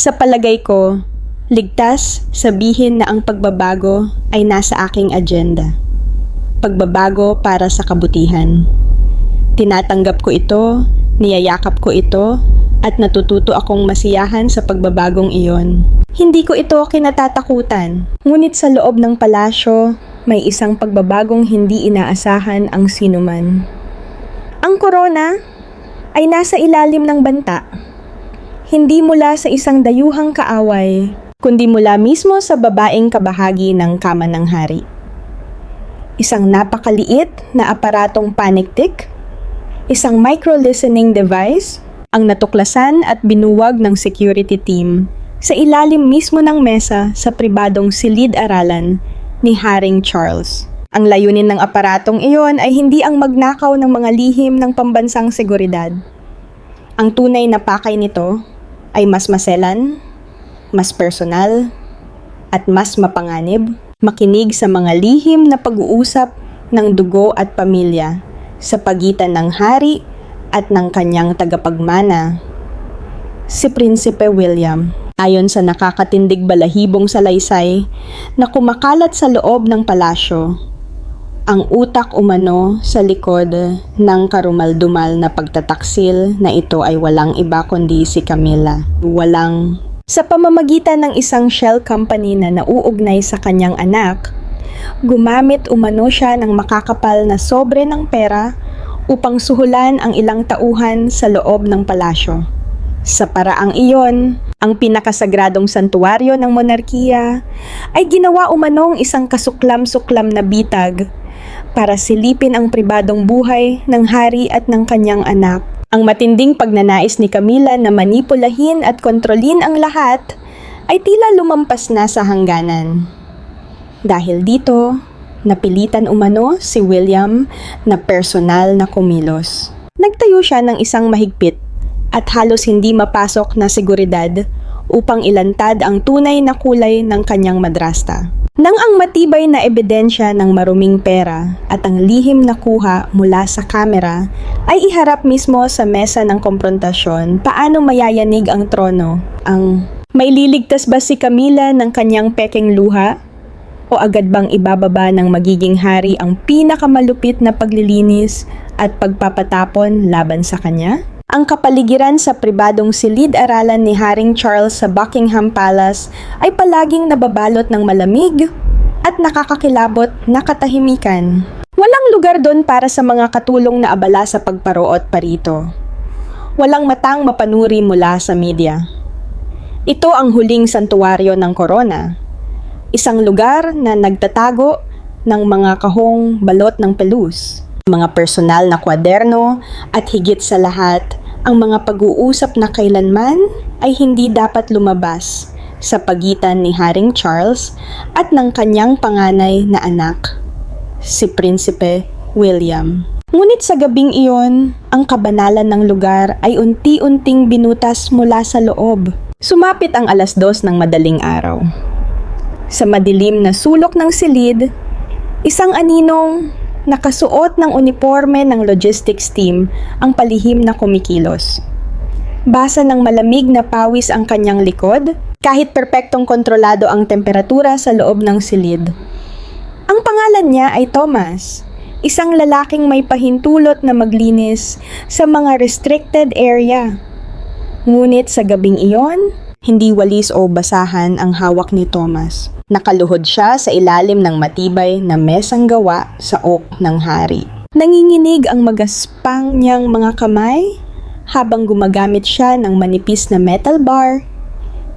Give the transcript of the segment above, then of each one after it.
Sa palagay ko, ligtas sabihin na ang pagbabago ay nasa aking agenda. Pagbabago para sa kabutihan. Tinatanggap ko ito, niyayakap ko ito, at natututo akong masiyahan sa pagbabagong iyon. Hindi ko ito kinatatakutan, ngunit sa loob ng palasyo, may isang pagbabagong hindi inaasahan ang sinuman. Ang korona ay nasa ilalim ng banta. Hindi mula sa isang dayuhang kaaway, kundi mula mismo sa babaeng kabahagi ng kama ng hari. Isang napakaliit na aparatong paniktik, isang micro-listening device, ang natuklasan at binuwag ng security team sa ilalim mismo ng mesa sa pribadong silid-aralan ni Haring Charles. Ang layunin ng aparatong iyon ay hindi ang magnakaw ng mga lihim ng pambansang seguridad. Ang tunay na pakay nito ay mas maselan, mas personal, at mas mapanganib, makinig sa mga lihim na pag-uusap ng dugo at pamilya sa pagitan ng hari at ng kanyang tagapagmana, si Prinsipe William. Ayon sa nakakatindig balahibong salaysay na kumakalat sa loob ng palasyo, ang utak umano sa likod ng karumaldumal na pagtataksil na ito ay walang iba kundi si Camilla. Sa pamamagitan ng isang shell company na nauugnay sa kanyang anak, gumamit umano siya ng makakapal na sobre ng pera upang suhulan ang ilang tauhan sa loob ng palasyo. Sa paraang iyon, ang pinakasagradong santuaryo ng monarkiya ay ginawa umanong isang kasuklam-suklam na bitag para silipin ang pribadong buhay ng hari at ng kanyang anak. Ang matinding pagnanais ni Camilla na manipulahin at kontrolin ang lahat ay tila lumampas na sa hangganan. Dahil dito, napilitan umano si William na personal na kumilos. Nagtayo siya ng isang mahigpit at halos hindi mapasok na seguridad upang ilantad ang tunay na kulay ng kanyang madrasta. Nang ang matibay na ebidensya ng maruming pera at ang lihim na kuha mula sa kamera ay iharap mismo sa mesa ng komprontasyon, paano mayayanig ang trono? May liligtas ba si Camilla ng kanyang pekeng luha? O agad bang ibababa ng magiging hari ang pinakamalupit na paglilinis at pagpapatapon laban sa kanya? Ang kapaligiran sa pribadong silid-aralan ni Haring Charles sa Buckingham Palace ay palaging nababalot ng malamig at nakakakilabot na katahimikan. Walang lugar doon para sa mga katulong na abala sa pagparoot parito. Walang matang mapanuri mula sa media. Ito ang huling santuwaryo ng korona. Isang lugar na nagtatago ng mga kahong balot ng pelus, mga personal na kwaderno at higit sa lahat, ang mga pag-uusap na kailanman ay hindi dapat lumabas sa pagitan ni Haring Charles at ng kanyang panganay na anak, si Prinsipe William. Ngunit sa gabing iyon, ang kabanalan ng lugar ay unti-unting binutas mula sa loob. Sumapit ang 2:00 ng madaling araw. Sa madilim na sulok ng silid, isang aninong nakasuot ng uniforme ng logistics team ang palihim na kumikilos. Basa ng malamig na pawis ang kanyang likod, kahit perpektong kontrolado ang temperatura sa loob ng silid. Ang pangalan niya ay Thomas, isang lalaking may pahintulot na maglinis sa mga restricted area. Ngunit sa gabing iyon, hindi walis o basahan ang hawak ni Thomas. Nakaluhod siya sa ilalim ng matibay na mesang gawa sa oak ng hari. Nanginginig ang magaspang niyang mga kamay habang gumagamit siya ng manipis na metal bar,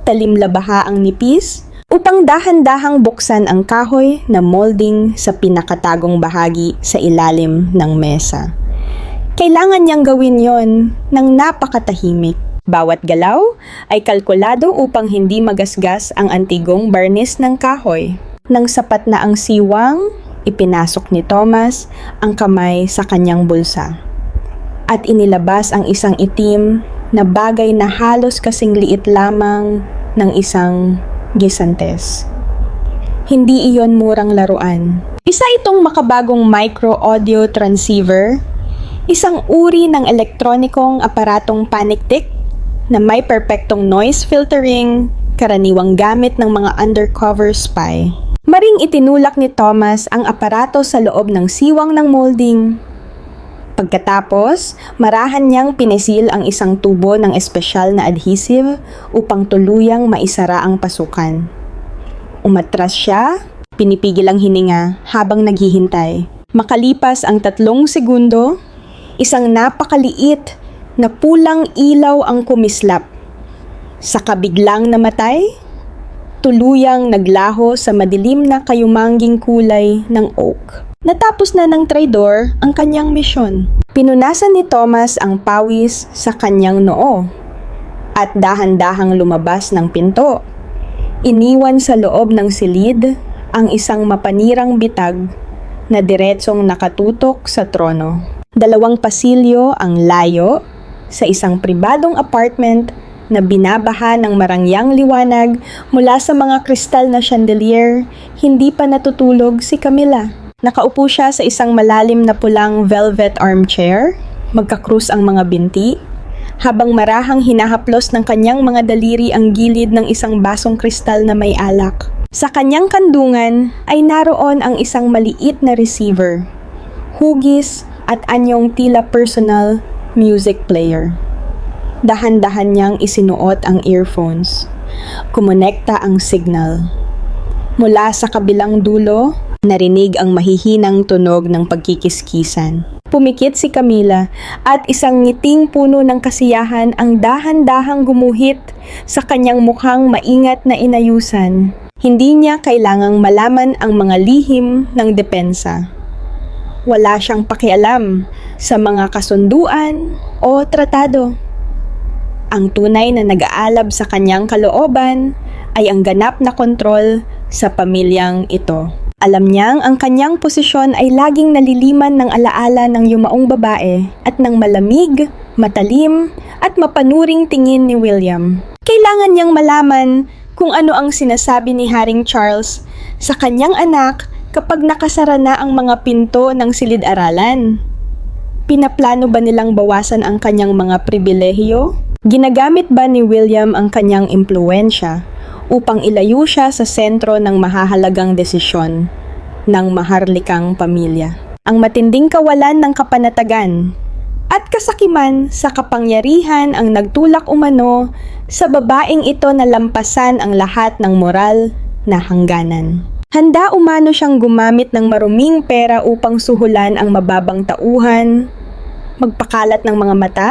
talimlabaha ang nipis, upang dahan-dahang buksan ang kahoy na molding sa pinakatagong bahagi sa ilalim ng mesa. Kailangan niyang gawin yon ng napakatahimik. Bawat galaw ay kalkulado upang hindi magasgas ang antigong barnis ng kahoy. Nang sapat na ang siwang, ipinasok ni Thomas ang kamay sa kanyang bulsa at inilabas ang isang itim na bagay na halos kasing liit lamang ng isang gisantes. Hindi iyon murang laruan. Isa itong makabagong micro-audio transceiver, isang uri ng elektronikong aparatong paniktik na may perpektong noise filtering, karaniwang gamit ng mga undercover spy. Maring itinulak ni Thomas ang aparato sa loob ng siwang ng molding. Pagkatapos, marahan niyang pinisil ang isang tubo ng espesyal na adhesive upang tuluyang maisara ang pasukan. Umatras siya, pinipigil ang hininga habang naghihintay. Makalipas ang 3 segundo, isang napakaliit na pulang ilaw ang kumislap. Sa kabiglang namatay, tuluyang naglaho sa madilim na kayumangging kulay ng oak. Natapos na ng traidor ang kanyang misyon. Pinunasan ni Thomas ang pawis sa kanyang noo at dahan-dahang lumabas ng pinto. Iniwan sa loob ng silid ang isang mapanirang bitag na diretsong nakatutok sa trono. 2 pasilyo ang layo sa isang pribadong apartment na binabaha ng marangyang liwanag mula sa mga kristal na chandelier. Hindi pa natutulog si Camilla. Nakaupo siya sa isang malalim na pulang velvet armchair, magkakrus ang mga binti, habang marahang hinahaplos ng kanyang mga daliri ang gilid ng isang basong kristal na may alak. Sa kanyang kandungan ay naroon ang isang maliit na receiver, hugis at anyong tila personal music player. Dahan-dahan niyang isinuot ang earphones. Kumonekta ang signal. Mula sa kabilang dulo, narinig ang mahihinang tunog ng pagkikiskisan. Pumikit si Camilla at isang ngiting puno ng kasiyahan ang dahan-dahang gumuhit sa kanyang mukhang maingat na inayusan. Hindi niya kailangang malaman ang mga lihim ng depensa. Wala siyang pakialam sa mga kasunduan o tratado. Ang tunay na nag-aalab sa kanyang kalooban ay ang ganap na kontrol sa pamilyang ito. Alam niyang ang kanyang posisyon ay laging naliliman ng alaala ng yumaong babae at ng malamig, matalim at mapanuring tingin ni William. Kailangan niyang malaman kung ano ang sinasabi ni Haring Charles sa kanyang anak kapag nakasara na ang mga pinto ng silid-aralan. Pinaplano ba nilang bawasan ang kanyang mga pribilehiyo? Ginagamit ba ni William ang kanyang impluwensya upang ilayo siya sa sentro ng mahahalagang desisyon ng maharlikang pamilya? Ang matinding kawalan ng kapanatagan at kasakiman sa kapangyarihan ang nagtulak umano sa babaeng ito na lampasan ang lahat ng moral na hangganan. Handa umano siyang gumamit ng maruming pera upang suhulan ang mababang tauhan, magpakalat ng mga mata,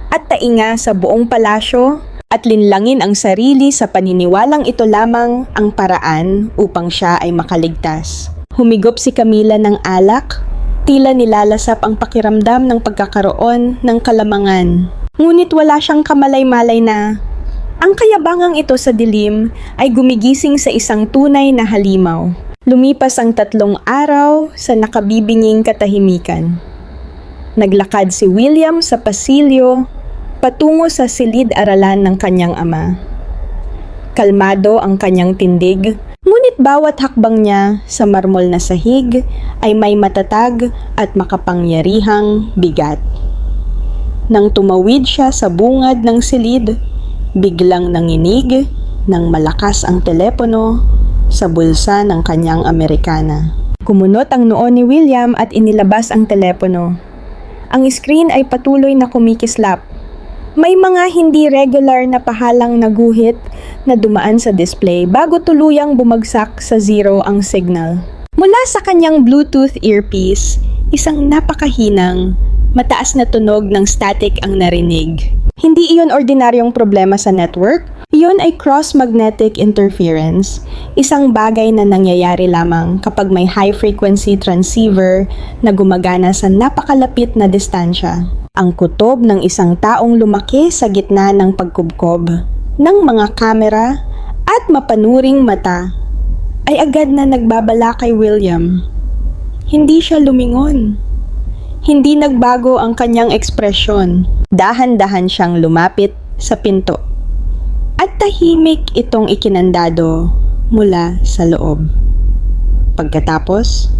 at tainga sa buong palasyo at linlangin ang sarili sa paniniwalang ito lamang ang paraan upang siya ay makaligtas. Humigop si Camilla ng alak, tila nilalasap ang pakiramdam ng pagkakaroon ng kalamangan. Ngunit wala siyang kamalay-malay na ang kayabangang ito sa dilim ay gumigising sa isang tunay na halimaw. Lumipas ang 3 araw sa nakabibinging katahimikan. Naglakad si William sa pasilyo patungo sa silid-aralan ng kanyang ama. Kalmado ang kanyang tindig, ngunit bawat hakbang niya sa marmol na sahig ay may matatag at makapangyarihang bigat. Nang tumawid siya sa bungad ng silid, biglang nanginig ng malakas ang telepono sa bulsa ng kanyang Amerikana. Kumunot ang noo ni William at inilabas ang telepono. Ang screen ay patuloy na kumikislap. May mga hindi regular na pahalang na guhit na dumaan sa display bago tuluyang bumagsak sa zero ang signal. Mula sa kanyang Bluetooth earpiece, isang napakahinang, mataas na tunog ng static ang narinig. Hindi iyon ordinaryong problema sa network. Iyon ay cross-magnetic interference, isang bagay na nangyayari lamang kapag may high-frequency transceiver na gumagana sa napakalapit na distansya. Ang kutob ng isang taong lumaki sa gitna ng pagkubkob ng mga kamera at mapanuring mata ay agad na nagbabala kay William. Hindi siya lumingon. Hindi nagbago ang kanyang ekspresyon. Dahan-dahan siyang lumapit sa pinto. At tahimik itong ikinandado mula sa loob. Pagkatapos,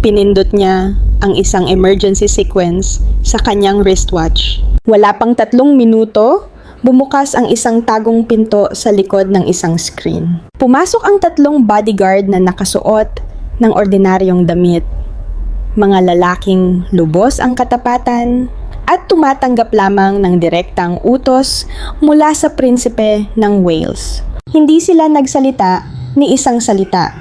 pinindot niya ang isang emergency sequence sa kanyang wristwatch. Wala pang 3 minuto, Bumukas ang isang tagong pinto sa likod ng isang screen. Pumasok ang 3 bodyguard na nakasuot ng ordinaryong damit. Mga lalaking lubos ang katapatan at tumatanggap lamang ng direktang utos mula sa prinsipe ng Wales. Hindi sila nagsalita ni isang salita.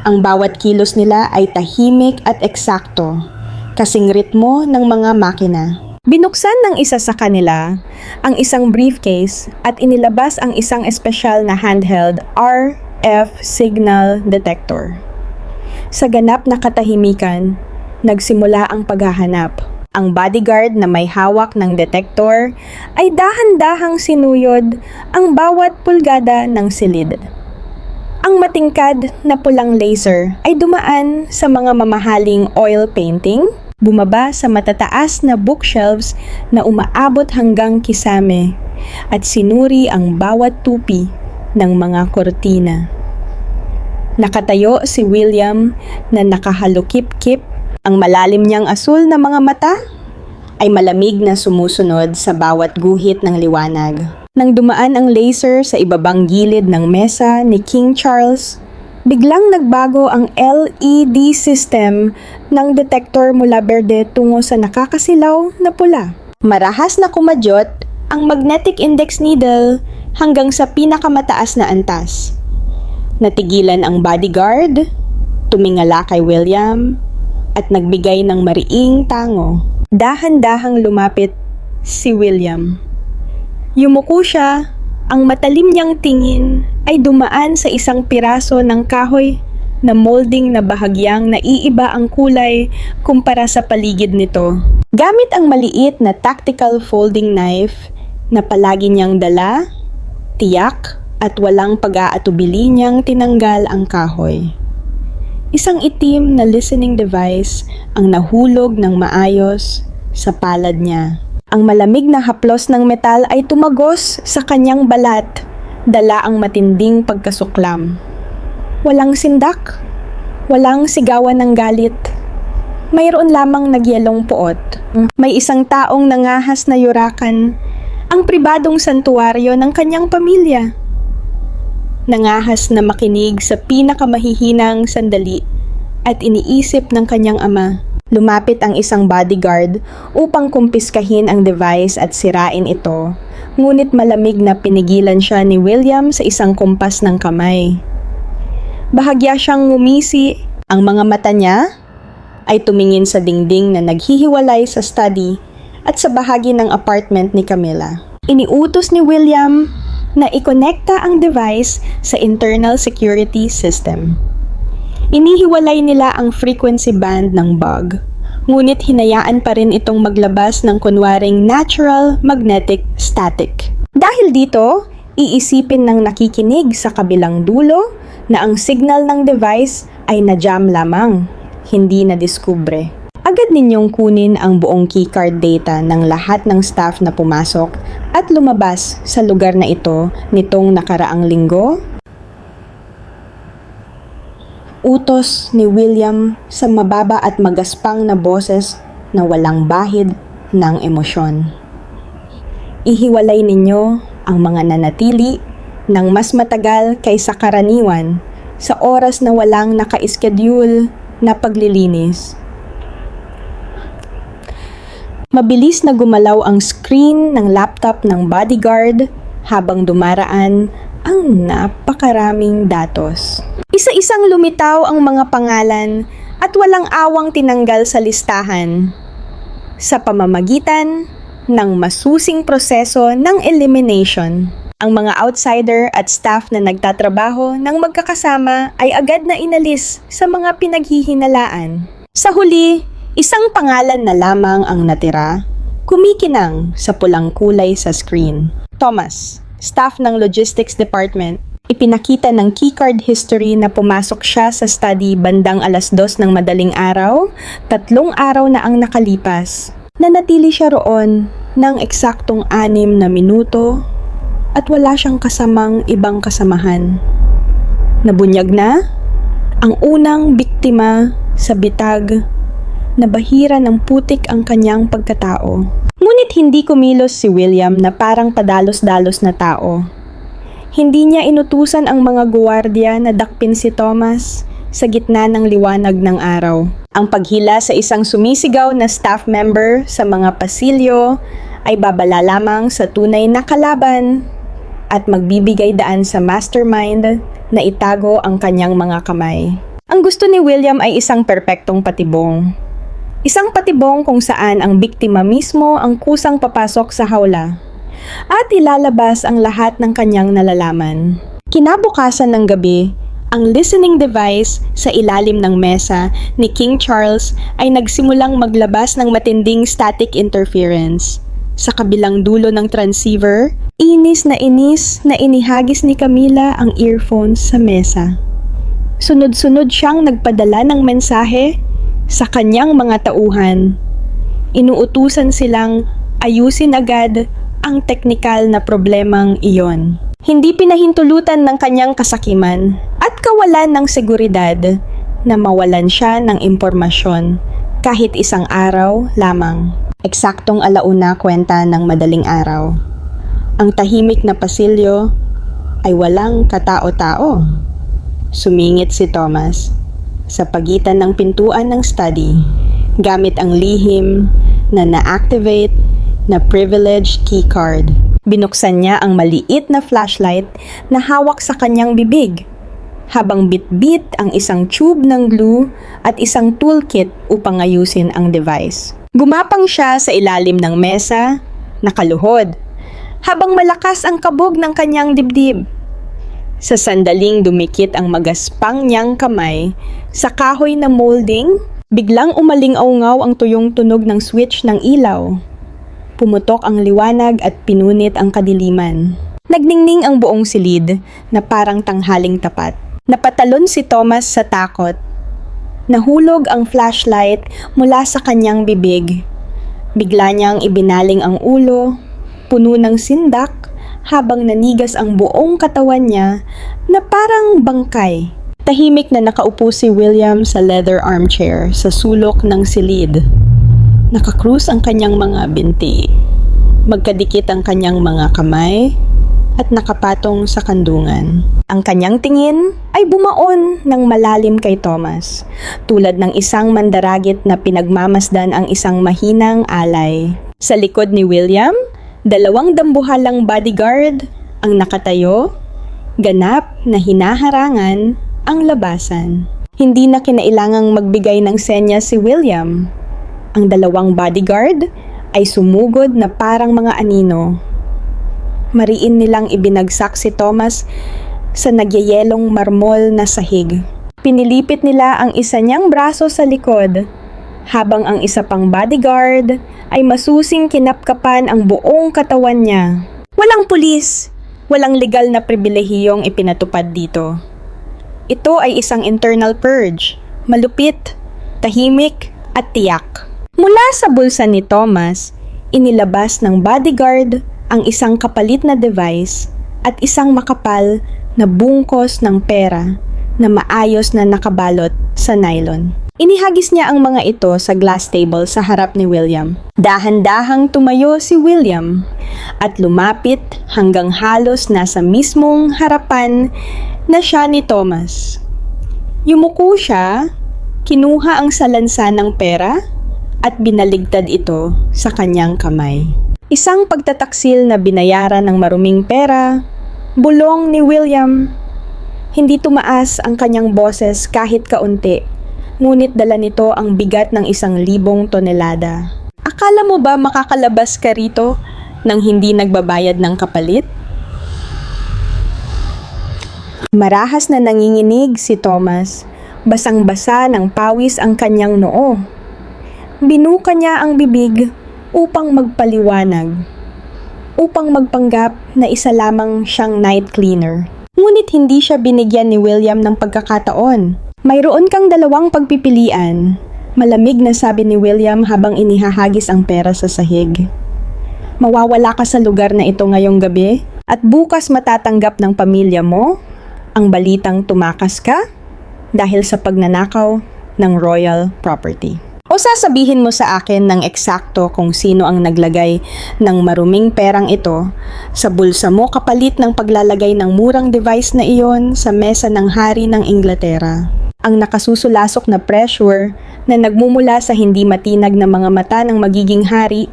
Ang bawat kilos nila ay tahimik at eksakto, kasing ritmo ng mga makina. Binuksan ng isa sa kanila ang isang briefcase at inilabas ang isang espesyal na handheld RF signal detector. Sa ganap na katahimikan, nagsimula ang paghahanap. Ang bodyguard na may hawak ng detektor ay dahan-dahang sinuyod ang bawat pulgada ng silid. Ang matingkad na pulang laser ay dumaan sa mga mamahaling oil painting, bumaba sa matataas na bookshelves na umaabot hanggang kisame, at sinuri ang bawat tupi ng mga kortina. Nakatayo si William na nakahalukip-kip. Ang malalim niyang asul na mga mata ay malamig na sumusunod sa bawat guhit ng liwanag. Nang dumaan ang laser sa ibabang gilid ng mesa ni King Charles, biglang nagbago ang LED system ng detector mula berde tungo sa nakakasilaw na pula. Marahas na kumadyot ang magnetic index needle hanggang sa pinakamataas na antas. Natigilan ang bodyguard, tumingala kay William, at nagbigay ng mariing tango. Dahan-dahang lumapit si William. Yumuko siya, ang matalim niyang tingin ay dumaan sa isang piraso ng kahoy na molding na bahagyang naiiba ang kulay kumpara sa paligid nito. Gamit ang maliit na tactical folding knife na palagi niyang dala, tiyak at walang pag-aatubili niyang tinanggal ang kahoy. Isang itim na listening device ang nahulog ng maayos sa palad niya. Ang malamig na haplos ng metal ay tumagos sa kanyang balat, dala ang matinding pagkasuklam. Walang sindak, walang sigawan ng galit. Mayroon lamang nagyelong puot. May isang taong nangahas na yurakan, ang pribadong santuwaryo ng kanyang pamilya. Nangahas na makinig sa pinakamahihinang sandali at iniisip ng kanyang ama. Lumapit ang isang bodyguard upang kumpiskahin ang device at sirain ito, ngunit malamig na pinigilan siya ni William sa isang kumpas ng kamay. Bahagya siyang ngumisi, ang mga mata niya ay tumingin sa dingding na naghihiwalay sa study at sa bahagi ng apartment ni Camilla. Iniutos ni William na ikonekta ang device sa internal security system. Inihiwalay nila ang frequency band ng bug, ngunit hinayaan pa rin itong maglabas ng kunwaring natural magnetic static. Dahil dito, iisipin ng nakikinig sa kabilang dulo na ang signal ng device ay na-jam lamang, hindi na-diskubre. Agad ninyong kunin ang buong keycard data ng lahat ng staff na pumasok at lumabas sa lugar na ito nitong nakaraang linggo. Utos ni William sa mababa at magaspang na boses na walang bahid ng emosyon. Ihiwalay ninyo ang mga nanatili ng mas matagal kaysa karaniwan sa oras na walang naka-schedule na paglilinis. Mabilis na gumalaw ang screen ng laptop ng bodyguard habang dumaraan ang napakaraming datos. Isa-isang lumitaw ang mga pangalan at walang awang tinanggal sa listahan sa pamamagitan ng masusing proseso ng elimination. Ang mga outsider at staff na nagtatrabaho ng magkakasama ay agad na inalis sa mga pinaghihinalaan. Sa huli, isang pangalan na lamang ang natira, kumikinang sa pulang kulay sa screen. Thomas, staff ng Logistics Department. Ipinakita ng keycard history na pumasok siya sa study bandang 2:00 ng madaling araw, 3 araw na ang nakalipas. Nanatili siya roon ng eksaktong 6 na minuto at wala siyang kasamang ibang kasamahan. Nabunyag na ang unang biktima sa bitag Nabahira ng putik ang kanyang pagkatao. Ngunit hindi kumilos si William na parang padalos-dalos na tao. Hindi niya inutusan ang mga guwardiya na dakpin si Thomas sa gitna ng liwanag ng araw. Ang paghila sa isang sumisigaw na staff member sa mga pasilyo ay babala lamang sa tunay na kalaban at magbibigay daan sa mastermind na itago ang kanyang mga kamay. Ang gusto ni William ay isang perpektong patibong. Isang patibong kung saan ang biktima mismo ang kusang papasok sa hawla at ilalabas ang lahat ng kanyang nalalaman. Kinabukasan ng gabi, ang listening device sa ilalim ng mesa ni King Charles ay nagsimulang maglabas ng matinding static interference. Sa kabilang dulo ng transceiver, inis na inihagis ni Camila ang earphones sa mesa. Sunod-sunod siyang nagpadala ng mensahe sa kanyang mga tauhan. Inuutusan silang ayusin agad ang teknikal na problemang iyon. Hindi pinahintulutan ng kanyang kasakiman at kawalan ng seguridad na mawalan siya ng impormasyon kahit isang araw lamang. Eksaktong 1:00 ng madaling araw. Ang tahimik na pasilyo ay walang katao-tao. Sumingit si Thomas sa pagitan ng pintuan ng study gamit ang lihim na na-activate na privileged keycard. Binuksan niya ang maliit na flashlight na hawak sa kanyang bibig habang bit-bit ang isang tube ng glue at isang toolkit upang ayusin ang device. Gumapang siya sa ilalim ng mesa, nakaluhod, habang malakas ang kabog ng kanyang dibdib. Sa sandaling dumikit ang magaspang niyang kamay sa kahoy na molding, biglang umaling-aungaw ang tuyong tunog ng switch ng ilaw. Pumutok ang liwanag at pinunit ang kadiliman. Nagningning ang buong silid na parang tanghaling tapat. Napatalon si Thomas sa takot. Nahulog ang flashlight mula sa kanyang bibig. Bigla niyang ibinaling ang ulo, puno ng sindak, habang nanigas ang buong katawan niya na parang bangkay. Tahimik na nakaupo si William sa leather armchair sa sulok ng silid. Nakakrus ang kanyang mga binti. Magkadikit ang kanyang mga kamay at nakapatong sa kandungan. Ang kanyang tingin ay bumaon ng malalim kay Thomas, tulad ng isang mandaragit na pinagmamasdan ang isang mahinang alay. Sa likod ni William, 2 dambuhalang bodyguard ang nakatayo, ganap na hinaharangan ang labasan. Hindi na kinailangang magbigay ng senyas si William. Ang 2 bodyguard ay sumugod na parang mga anino. Mariin nilang ibinagsak si Thomas sa nagyayelong marmol na sahig. Pinilipit nila ang isa niyang braso sa likod, habang ang isa pang bodyguard ay masusing kinapkapan ang buong katawan niya. Walang pulis, walang legal na pribilehiyong ipinatupad dito. Ito ay isang internal purge, malupit, tahimik at tiyak. Mula sa bulsa ni Thomas, inilabas ng bodyguard ang isang kapalit na device at isang makapal na bungkos ng pera na maayos na nakabalot sa nylon. Inihagis niya ang mga ito sa glass table sa harap ni William. Dahan-dahang tumayo si William at lumapit hanggang halos nasa mismong harapan na siya ni Thomas. Yumuko siya, kinuha ang salansa ng pera at binaligtad ito sa kanyang kamay. Isang pagtataksil na binayaran ng maruming pera, bulong ni William. Hindi tumaas ang kanyang boses kahit kaunti. Ngunit dala nito ang bigat ng 1,000 tonelada. Akala mo ba makakalabas ka rito nang hindi nagbabayad ng kapalit? Marahas na nanginginig si Thomas. Basang-basa ng pawis ang kanyang noo. Binuka niya ang bibig upang magpaliwanag. Upang magpanggap na isa lamang siyang night cleaner. Ngunit hindi siya binigyan ni William ng pagkakataon. Mayroon kang 2 pagpipilian, malamig na sabi ni William habang inihahagis ang pera sa sahig. Mawawala ka sa lugar na ito ngayong gabi at bukas matatanggap ng pamilya mo ang balitang tumakas ka dahil sa pagnanakaw ng royal property. O sasabihin mo sa akin ng eksakto kung sino ang naglagay ng maruming perang ito sa bulsa mo kapalit ng paglalagay ng murang device na iyon sa mesa ng hari ng Inglaterra. Ang nakasusulasok na pressure na nagmumula sa hindi matinag na mga mata ng magiging hari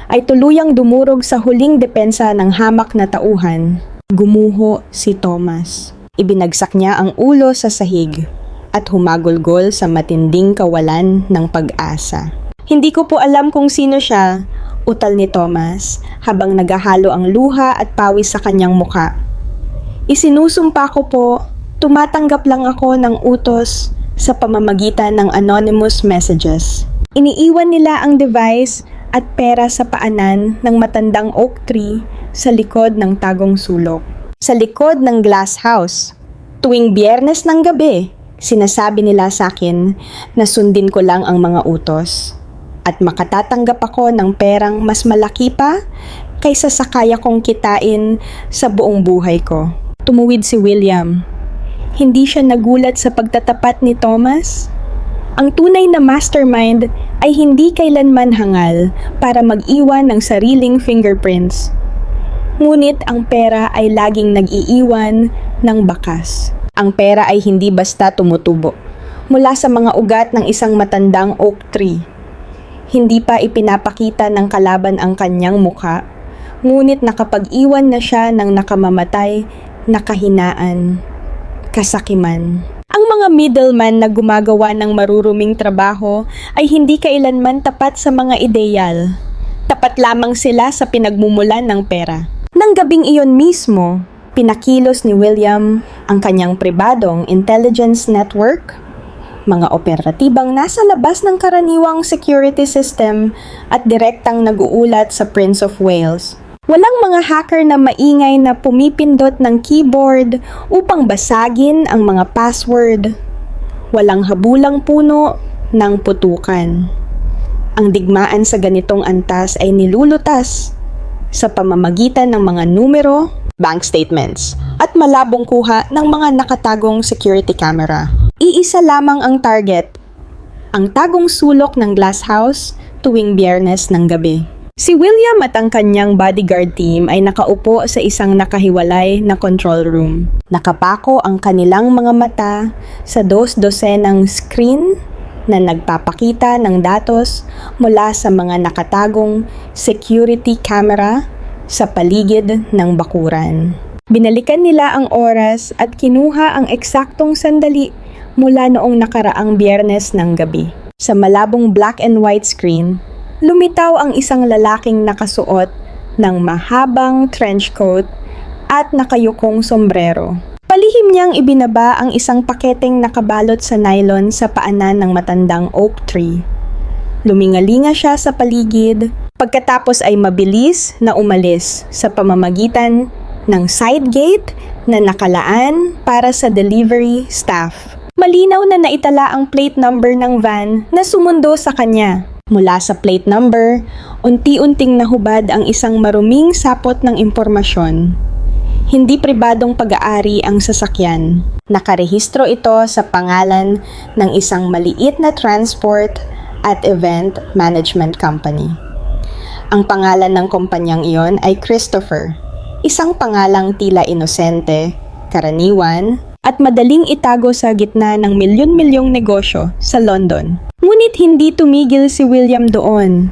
ay tuluyang dumurog sa huling depensa ng hamak na tauhan. Gumuho si Thomas. Ibinagsak niya ang ulo sa sahig at humagulgol sa matinding kawalan ng pag-asa. Hindi ko po alam kung sino siya, utal ni Thomas habang naghahalo ang luha at pawis sa kanyang muka. Isinusumpa ko po, tumatanggap lang ako ng utos sa pamamagitan ng anonymous messages. Iniiwan nila ang device at pera sa paanan ng matandang oak tree sa likod ng tagong sulok. Sa likod ng glass house. Tuwing Biyernes ng gabi, sinasabi nila sa akin na sundin ko lang ang mga utos at makatatanggap ako ng perang mas malaki pa kaysa sa kaya kong kitain sa buong buhay ko. Tumuwid si William. Hindi siya nagulat sa pagtatapat ni Thomas. Ang tunay na mastermind ay hindi kailanman hangal para mag-iwan ng sariling fingerprints. Ngunit ang pera ay laging nag-iiwan ng bakas. Ang pera ay hindi basta tumutubo mula sa mga ugat ng isang matandang oak tree. Hindi pa ipinapakita ng kalaban ang kanyang mukha, ngunit nakapag-iwan na siya ng nakamamatay na kahinaan, kasakiman. Ang mga middleman na gumagawa ng maruruming trabaho ay hindi kailanman tapat sa mga ideyal. Tapat lamang sila sa pinagmumulan ng pera. Nang gabing iyon mismo, pinakilos ni William ang kanyang pribadong intelligence network, mga operatibang nasa labas ng karaniwang security system at direktang nag-uulat sa Prince of Wales. Walang mga hacker na maingay na pumipindot ng keyboard upang basagin ang mga password. Walang habulang puno ng putukan. Ang digmaan sa ganitong antas ay nilulutas sa pamamagitan ng mga numero, bank statements, at malabong kuha ng mga nakatagong security camera. Iisa lamang ang target, ang tagong sulok ng glass house tuwing Biyernes ng gabi. Si William at ang kanyang bodyguard team ay nakaupo sa isang nakahiwalay na control room. Nakapako ang kanilang mga mata sa dos-dosenang screen na nagpapakita ng datos mula sa mga nakatagong security camera sa paligid ng bakuran. Binalikan nila ang oras at kinuha ang eksaktong sandali mula noong nakaraang Biyernes ng gabi. Sa malabong black and white screen, lumitaw ang isang lalaking nakasuot ng mahabang trench coat at nakayukong sombrero. Palihim niyang ibinaba ang isang paketeng nakabalot sa nylon sa paanan ng matandang oak tree. Lumingalinga siya sa paligid, pagkatapos ay mabilis na umalis sa pamamagitan ng side gate na nakalaan para sa delivery staff. Malinaw na naitala ang plate number ng van na sumundo sa kanya. Mula sa plate number, unti-unting nahubad ang isang maruming sapot ng impormasyon. Hindi pribadong pag-aari ang sasakyan. Nakarehistro ito sa pangalan ng isang maliit na transport at event management company. Ang pangalan ng kumpanyang iyon ay Christopher, isang pangalang tila inosente, karaniwan, at madaling itago sa gitna ng milyon-milyong negosyo sa London. Ngunit hindi tumigil si William doon.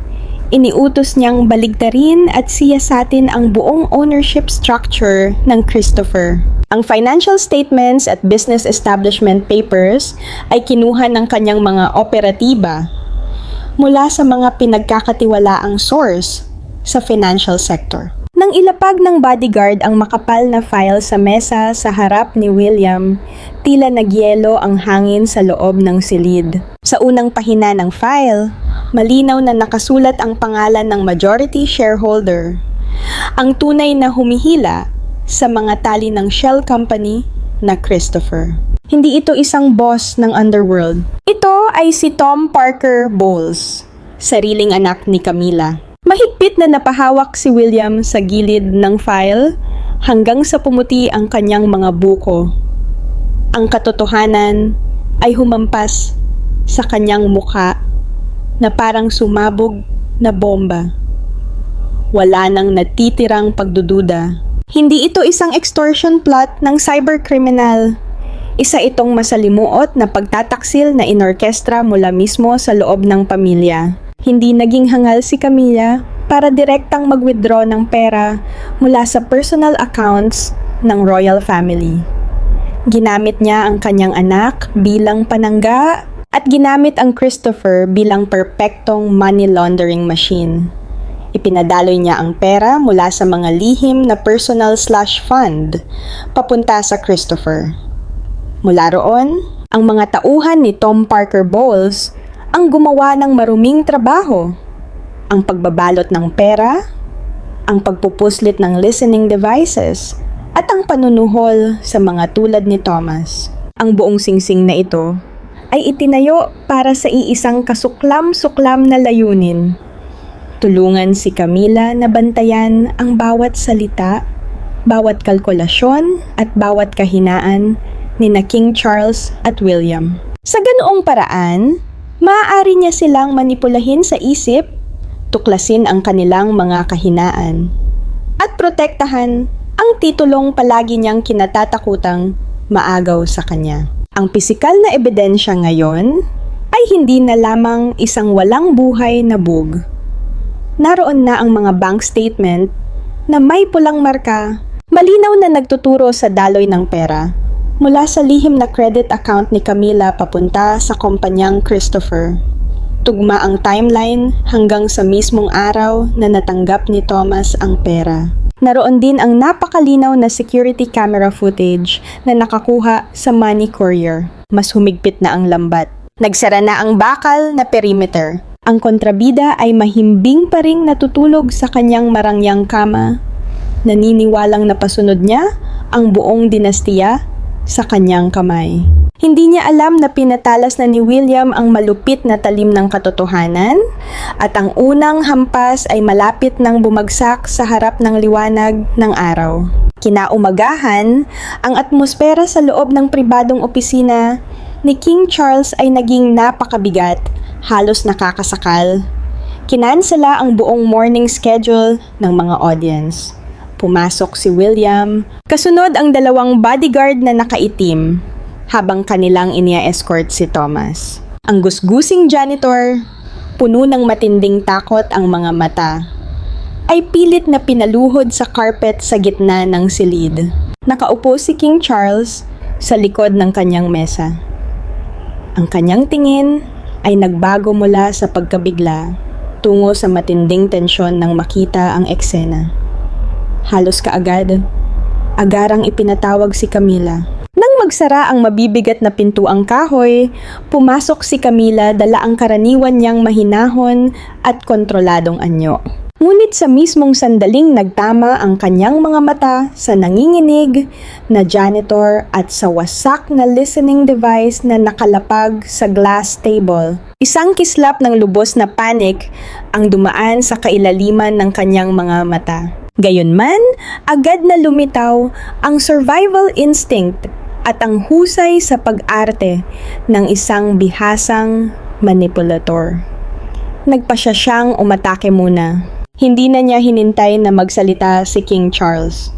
Iniutos niyang baligtarin at siyasatin ang buong ownership structure ng Christopher. Ang financial statements at business establishment papers ay kinuha ng kanyang mga operatiba mula sa mga pinagkakatiwalaang source sa financial sector. Nang ilapag ng bodyguard ang makapal na file sa mesa sa harap ni William, tila nagyelo ang hangin sa loob ng silid. Sa unang pahina ng file, malinaw na nakasulat ang pangalan ng majority shareholder, ang tunay na humihila sa mga tali ng shell company na Christopher. Hindi ito isang boss ng underworld. Ito ay si Tom Parker Bowles, sariling anak ni Camilla. Mahigpit na napahawak si William sa gilid ng file hanggang sa pumuti ang kanyang mga buko. Ang katotohanan ay humampas sa kanyang mukha na parang sumabog na bomba. Wala nang natitirang pagdududa. Hindi ito isang extortion plot ng cybercriminal. Isa itong masalimuot na pagtataksil na inorkestra mula mismo sa loob ng pamilya. Hindi naging hangal si Camilla para direktang mag-withdraw ng pera mula sa personal accounts ng royal family. Ginamit niya ang kanyang anak bilang panangga at ginamit ang Christopher bilang perpektong money laundering machine. Ipinadaloy niya ang pera mula sa mga lihim na personal/fund papunta sa Christopher. Mula roon, ang mga tauhan ni Tom Parker Bowles ang gumawa ng maruming trabaho. Ang pagbabalot ng pera, ang pagpupuslit ng listening devices, at ang panunuhol sa mga tulad ni Thomas. Ang buong singsing na ito ay itinayo para sa iisang kasuklam-suklam na layunin. Tulungan si Camilla na bantayan ang bawat salita, bawat kalkulasyon at bawat kahinaan ni na King Charles at William. Sa ganoong paraan, maaari niya silang manipulahin sa isip, tuklasin ang kanilang mga kahinaan, at protektahan ang titulong palagi niyang kinatatakutang maagaw sa kanya. Ang pisikal na ebidensya ngayon ay hindi na lamang isang walang buhay na bug. Naroon na ang mga bank statement na may pulang marka, malinaw na nagtuturo sa daloy ng pera mula sa lihim na credit account ni Camilla papunta sa kumpanyang Christopher. Tugma ang timeline hanggang sa mismong araw na natanggap ni Thomas ang pera. Naroon din ang napakalinaw na security camera footage na nakakuha sa money courier. Mas humigpit na ang lambat. Nagsara na ang bakal na perimeter. Ang kontrabida ay mahimbing pa ring natutulog sa kanyang marangyang kama. Naniniwalang napasunod niya ang buong dinastiya sa kanyang kamay. Hindi niya alam na pinatalas na ni William ang malupit na talim ng katotohanan at ang unang hampas ay malapit nang bumagsak sa harap ng liwanag ng araw. Kinaumagahan, ang atmosfera sa loob ng pribadong opisina ni King Charles ay naging napakabigat, halos nakakasakal. Kinansela ang buong morning schedule ng mga audience. Pumasok si William, kasunod ang dalawang bodyguard na nakaitim, habang kanilang inia-escort si Thomas. Ang gusgusing janitor, puno ng matinding takot ang mga mata, ay pilit na pinaluhod sa carpet sa gitna ng silid. Nakaupo si King Charles sa likod ng kanyang mesa. Ang kanyang tingin ay nagbago mula sa pagkabigla tungo sa matinding tensyon nang makita ang eksena. Halos kaagad, agarang ipinatawag si Camilla. Nang magsara ang mabibigat na pintuang kahoy, pumasok si Camilla dala ang karaniwan niyang mahinahon at kontroladong anyo. Ngunit sa mismong sandaling nagtama ang kanyang mga mata sa nanginginig na janitor at sa wasak na listening device na nakalapag sa glass table. Isang kislap ng lubos na panic ang dumaan sa kailaliman ng kanyang mga mata. Gayunman, agad na lumitaw ang survival instinct at ang husay sa pag-arte ng isang bihasang manipulator. Nagpasya siyang umatake muna. Hindi na niya hinintay na magsalita si King Charles.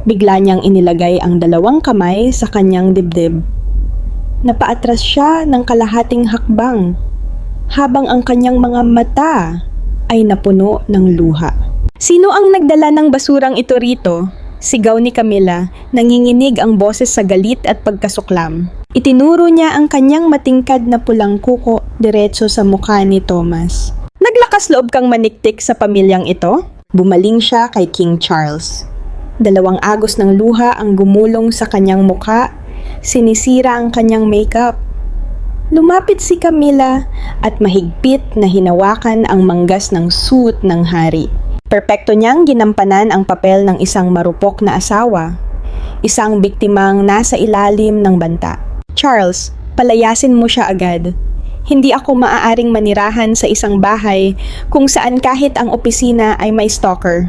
Bigla niyang inilagay ang dalawang kamay sa kanyang dibdib. Napaatras siya ng kalahating hakbang, habang ang kanyang mga mata ay napuno ng luha. Sino ang nagdala ng basurang ito rito? Sigaw ni Camilla, nanginginig ang boses sa galit at pagkasuklam. Itinuro niya ang kanyang matingkad na pulang kuko diretso sa mukha ni Thomas. Naglakas loob kang maniktik sa pamilyang ito? Bumaling siya kay King Charles. Dalawang agos ng luha ang gumulong sa kanyang mukha, sinisira ang kanyang makeup. Lumapit si Camilla at mahigpit na hinawakan ang manggas ng suit ng hari. Perpekto niyang ginampanan ang papel ng isang marupok na asawa, isang biktimang nasa ilalim ng banta. Charles, palayasin mo siya agad. Hindi ako maaaring manirahan sa isang bahay kung saan kahit ang opisina ay may stalker.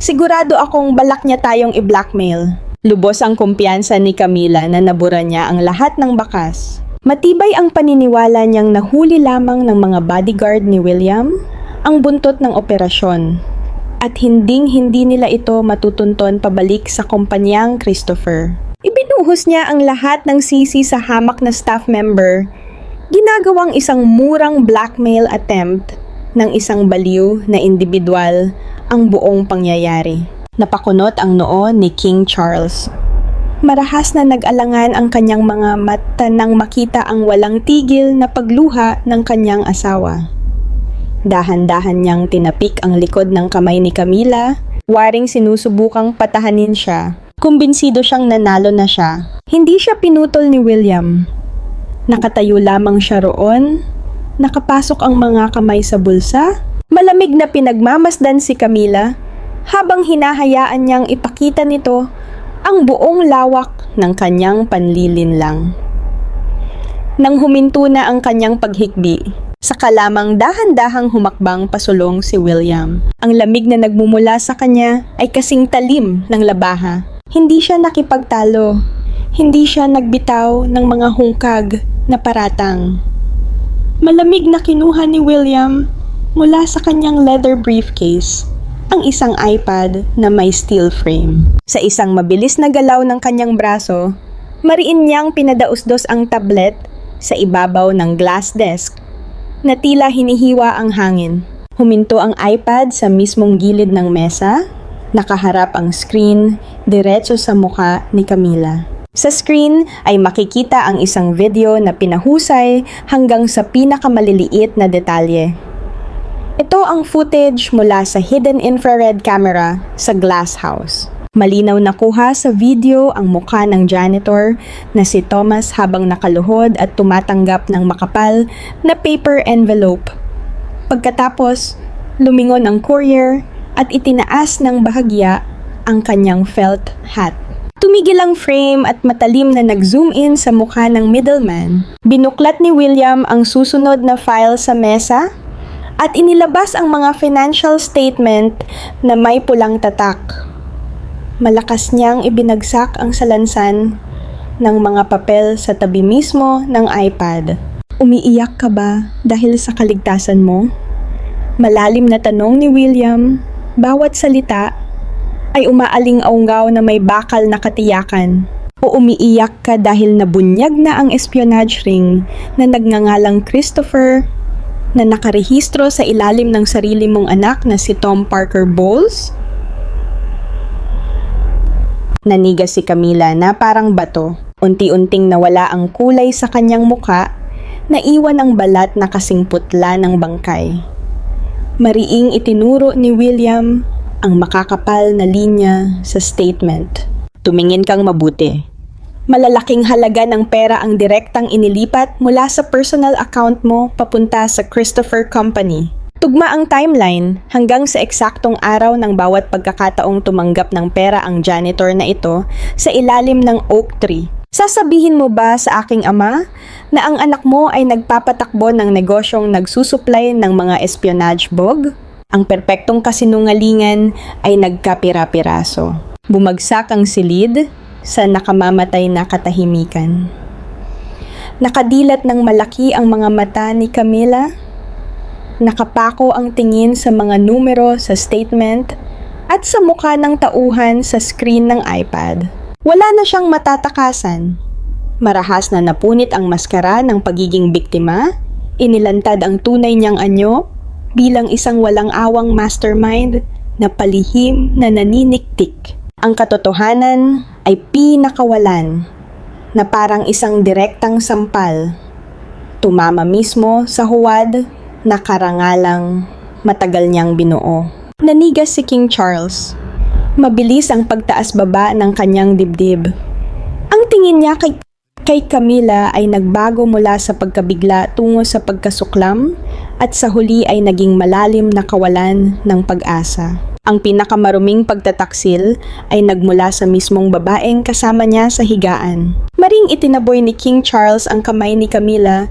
Sigurado akong balak niya tayong i-blackmail. Lubos ang kumpiyansa ni Camilla na nabura niya ang lahat ng bakas. Matibay ang paniniwala niyang nahuli lamang ng mga bodyguard ni William ang buntot ng operasyon at hinding-hindi nila ito matutunton pabalik sa kumpanyang Christopher. Ibinuhos niya ang lahat ng sisi sa hamak na staff member, ginagawang isang murang blackmail attempt ng isang baliw na individual ang buong pangyayari. Napakunot ang noo ni King Charles. Marahas na nag-alangan ang kanyang mga mata nang makita ang walang tigil na pagluha ng kanyang asawa. Dahan-dahan niyang tinapik ang likod ng kamay ni Camila, waring sinusubukang patahanin siya. Kumbinsido siyang nanalo na siya. Hindi siya pinutol ni William. Nakatayo lamang siya roon, nakapasok ang mga kamay sa bulsa, malamig na pinagmamasdan si Camila habang hinahayaan niyang ipakita nito ang buong lawak ng kanyang panlilinlang. Nang huminto na ang kanyang paghikbi, saka lamang dahan-dahang humakbang pasulong si William. Ang lamig na nagmumula sa kanya ay kasing talim ng labaha. Hindi siya nakipagtalo. Hindi siya nagbitaw ng mga hungkag na paratang. Malamig na kinuha ni William mula sa kanyang leather briefcase ang isang iPad na may steel frame. Sa isang mabilis na galaw ng kanyang braso, mariin niyang pinadausdos ang tablet sa ibabaw ng glass desk na tila hinihiwa ang hangin. Huminto ang iPad sa mismong gilid ng mesa, nakaharap ang screen diretso sa mukha ni Camila. Sa screen ay makikita ang isang video na pinahusay hanggang sa pinakamaliliit na detalye. Ito ang footage mula sa hidden infrared camera sa glass house. Malinaw na kuha sa video ang mukha ng janitor na si Thomas habang nakaluhod at tumatanggap ng makapal na paper envelope. Pagkatapos, lumingon ang courier at itinaas ng bahagya ang kanyang felt hat. Tumigil ang frame at matalim na nag-zoom in sa mukha ng middleman. Binuklat ni William ang susunod na file sa mesa at inilabas ang mga financial statement na may pulang tatak. Malakas niyang ibinagsak ang salansan ng mga papel sa tabi mismo ng iPad. Umiiyak ka ba dahil sa kaligtasan mo? Malalim na tanong ni William, bawat salita ay umaaling-aunggaw na may bakal na katiyakan. O umiiyak ka dahil nabunyag na ang espionage ring na nagngangalang Christopher na nakarehistro sa ilalim ng sarili mong anak na si Tom Parker Bowles? Nanigas si Camila na parang bato. Unti-unting nawala ang kulay sa kanyang mukha, naiwan ang balat na kasing putla ng bangkay. Mariing itinuro ni William ang makakapal na linya sa statement. Tumingin kang mabuti. Malalaking halaga ng pera ang direktang inilipat mula sa personal account mo papunta sa Christopher Company. Tugma ang timeline hanggang sa eksaktong araw ng bawat pagkakataong tumanggap ng pera ang janitor na ito sa ilalim ng oak tree. Sasabihin mo ba sa aking ama na ang anak mo ay nagpapatakbo ng negosyong nagsusupply ng mga espionage bog? Ang perpektong kasinungalingan ay nagkapira-piraso. Bumagsak ang silid sa nakamamatay na katahimikan. Nakadilat ng malaki ang mga mata ni Camila. Nakapako ang tingin sa mga numero sa statement at sa mukha ng tauhan sa screen ng iPad. Wala na siyang matatakasan. Marahas na napunit ang maskara ng pagiging biktima, inilantad ang tunay niyang anyo bilang isang walang awang mastermind na palihim na naniniktik. Ang katotohanan ay pinakawalan na parang isang direktang sampal. Tumama mismo sa huwad na karangalang matagal niyang binuo. Nanigas si King Charles. Mabilis ang pagtaas-baba ng kanyang dibdib. Ang tingin niya kay Camila ay nagbago mula sa pagkabigla tungo sa pagkasuklam at sa huli ay naging malalim na kawalan ng pag-asa. Ang pinakamaruming pagtataksil ay nagmula sa mismong babaeng kasama niya sa higaan. Maring itinaboy ni King Charles ang kamay ni Camila